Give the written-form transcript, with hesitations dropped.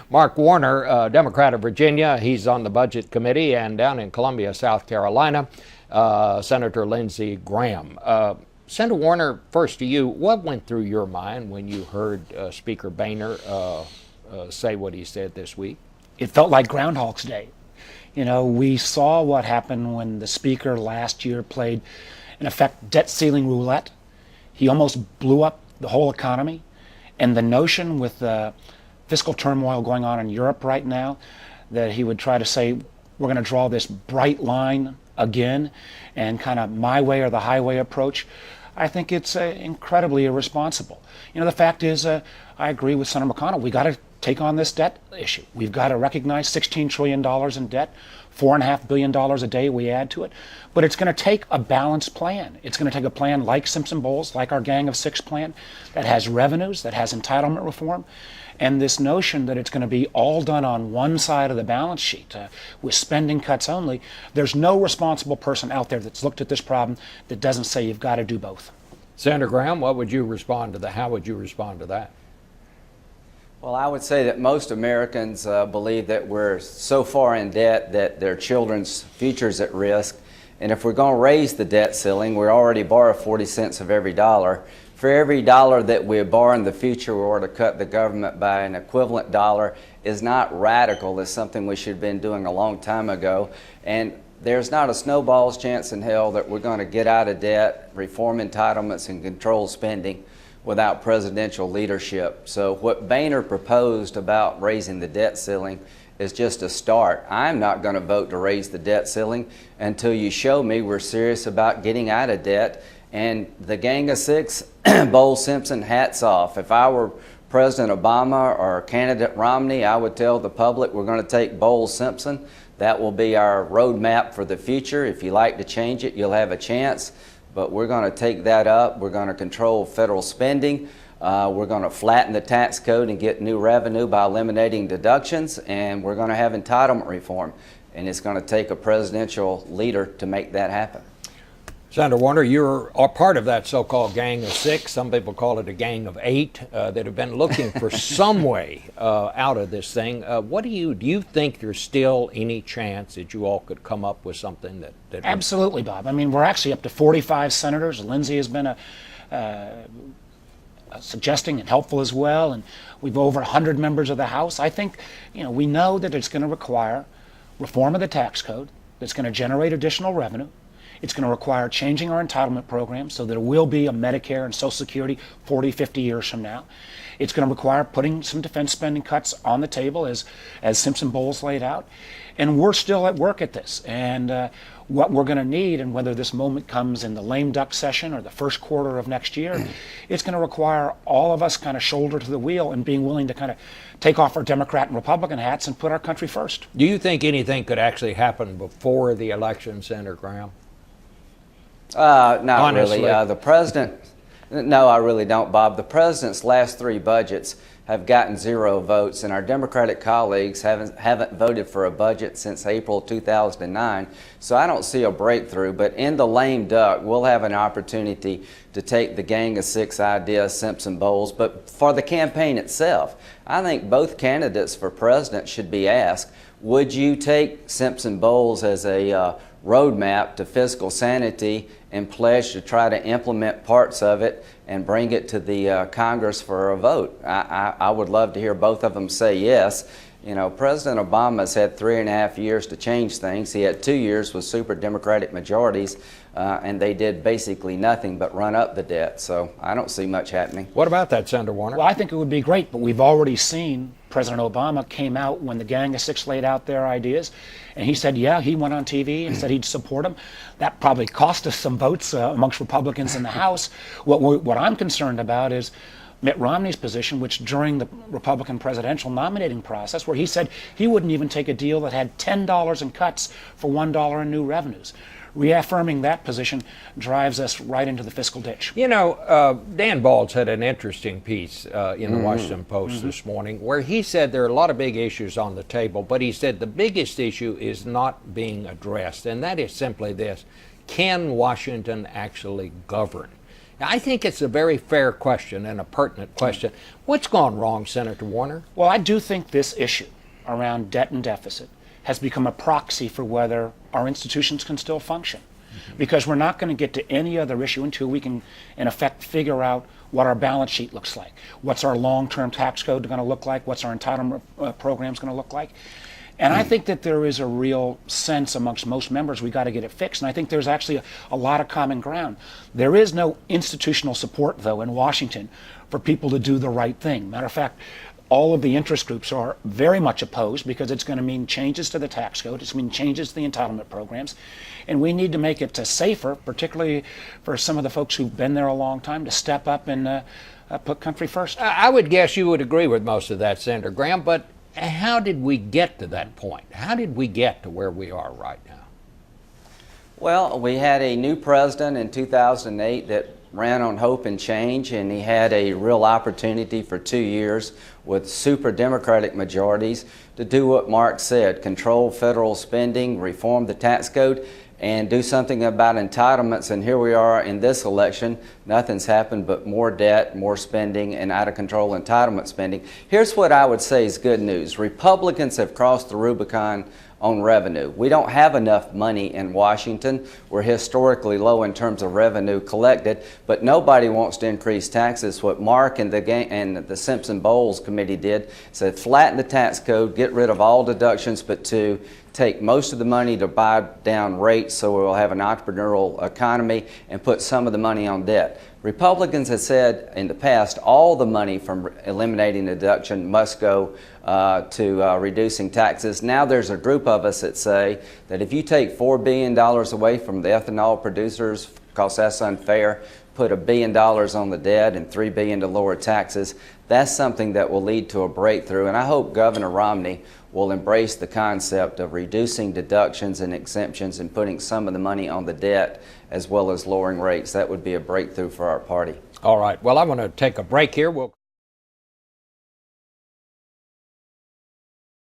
Mark Warner, Democrat of Virginia. He's on the Budget Committee. And down in Columbia, South Carolina, Senator Lindsey Graham. Senator Warner, first to you, what went through your mind when you heard Speaker Boehner say what he said this week? It felt like Groundhog's Day. You know, we saw what happened when the Speaker last year played, in effect, debt ceiling roulette. He almost blew up the whole economy. And the notion with the fiscal turmoil going on in Europe right now, that he would try to say, we're going to draw this bright line again and kind of my way or the highway approach, I think it's incredibly irresponsible. You know, the fact is, I agree with Senator McConnell. We got to take on this debt issue. We've got to recognize $16 trillion in debt, $4.5 billion a day we add to it. But it's going to take a balanced plan. It's going to take a plan like Simpson-Bowles, like our Gang of Six plan, that has revenues, that has entitlement reform. And this notion that it's going to be all done on one side of the balance sheet with spending cuts only, there's no responsible person out there that's looked at this problem that doesn't say you've got to do both. Senator Graham, what would you respond to that? How would you respond to that? Well, I would say that most Americans believe that we're so far in debt that their children's future's at risk. And if we're going to raise the debt ceiling, we already borrow 40 cents of every dollar. For every dollar that we borrow in the future, we ought to cut the government by an equivalent dollar is not radical. It's something we should have been doing a long time ago. And there's not a snowball's chance in hell that we're going to get out of debt, reform entitlements, and control spending without presidential leadership. So what Boehner proposed about raising the debt ceiling is just a start. I'm not going to vote to raise the debt ceiling until you show me we're serious about getting out of debt. And the Gang of Six, Bowles, Simpson, hats off. If I were President Obama or candidate Romney, I would tell the public we're going to take Bowles, Simpson. That will be our roadmap for the future. If you like to change it, you'll have a chance. But we're going to take that up. We're going to control federal spending. We're going to flatten the tax code and get new revenue by eliminating deductions. And we're going to have entitlement reform. And it's going to take a presidential leader to make that happen. Senator Warner, you're a part of that so-called Gang of Six. Some people call it a Gang of Eight that have been looking for some way out of this thing. Do you think there's still any chance that you all could come up with something that Absolutely, Bob. I mean, we're actually up to 45 senators. Lindsey has been suggesting and helpful as well, and we've over 100 members of the House. I think, we know that it's going to require reform of the tax code that's going to generate additional revenue. It's going to require changing our entitlement program so that there will be a Medicare and Social Security 40, 50 years from now. It's going to require putting some defense spending cuts on the table as Simpson-Bowles laid out. And we're still at work at this. And what we're going to need, and whether this moment comes in the lame duck session or the first quarter of next year, it's going to require all of us kind of shoulder to the wheel and being willing to kind of take off our Democrat and Republican hats and put our country first. Do you think anything could actually happen before the election, Senator Graham? Not Honestly. really. The president, no, I really don't, Bob. The president's last three budgets have gotten 0 votes, and our Democratic colleagues haven't voted for a budget since April 2009. So I don't see a breakthrough. But in the lame duck, we'll have an opportunity to take the Gang of Six idea, Simpson-Bowles. But for the campaign itself, I think both candidates for president should be asked, would you take Simpson-Bowles as a roadmap to fiscal sanity and pledge to try to implement parts of it and bring it to the Congress for a vote? I would love to hear both of them say yes. President Obama's had 3.5 years to change things. He had 2 years with super Democratic majorities, and they did basically nothing but run up the debt. So I don't see much happening. What about that, Senator Warner? Well, I think it would be great, but we've already seen President Obama came out when the Gang of Six laid out their ideas, and he said, yeah, he went on TV and said he'd support them. That probably cost us some votes amongst Republicans in the House. What I'm concerned about is Mitt Romney's position, which during the Republican presidential nominating process, where he said he wouldn't even take a deal that had $10 in cuts for $1 in new revenues. Reaffirming that position drives us right into the fiscal ditch. Dan Balz had an interesting piece in the Washington Post this morning where he said there are a lot of big issues on the table, but he said the biggest issue is not being addressed, and that is simply this: can Washington actually govern? I think it's a very fair question and a pertinent question. What's gone wrong, Senator Warner? Well, I do think this issue around debt and deficit has become a proxy for whether our institutions can still function. Because we're not going to get to any other issue until we can, in effect, figure out what our balance sheet looks like. What's our long-term tax code going to look like? What's our entitlement programs going to look like? And I think that there is a real sense amongst most members we got to get it fixed. And I think there's actually a lot of common ground. There is no institutional support, though, in Washington for people to do the right thing. Matter of fact, all of the interest groups are very much opposed because it's going to mean changes to the tax code. It's going to mean changes to the entitlement programs. And we need to make it safer, particularly for some of the folks who've been there a long time, to step up and put country first. I would guess you would agree with most of that, Senator Graham, but how did we get to that point? How did we get to where we are right now? Well, we had a new president in 2008 that ran on hope and change, and he had a real opportunity for 2 years with super Democratic majorities to do what Mark said: control federal spending, reform the tax code, and do something about entitlements. And here we are in this election. Nothing's happened but more debt, more spending, and out of control entitlement spending. Here's what I would say is good news. Republicans have crossed the Rubicon on revenue. We don't have enough money in Washington. We're historically low in terms of revenue collected, but nobody wants to increase taxes. What Mark and the Simpson-Bowles committee did said flatten the tax code, get rid of all deductions, but to take most of the money to buy down rates so we'll have an entrepreneurial economy, and put some of the money on debt. Republicans have said in the past all the money from eliminating the deduction must go to reducing taxes. Now there's a group of us that say that if you take $4 billion away from the ethanol producers, because that's unfair, put $1 billion on the debt and $3 billion to lower taxes, that's something that will lead to a breakthrough. And I hope Governor Romney will embrace the concept of reducing deductions and exemptions and putting some of the money on the debt as well as lowering rates. That would be a breakthrough for our party. All right. Well, I'm going to take a break here. We'll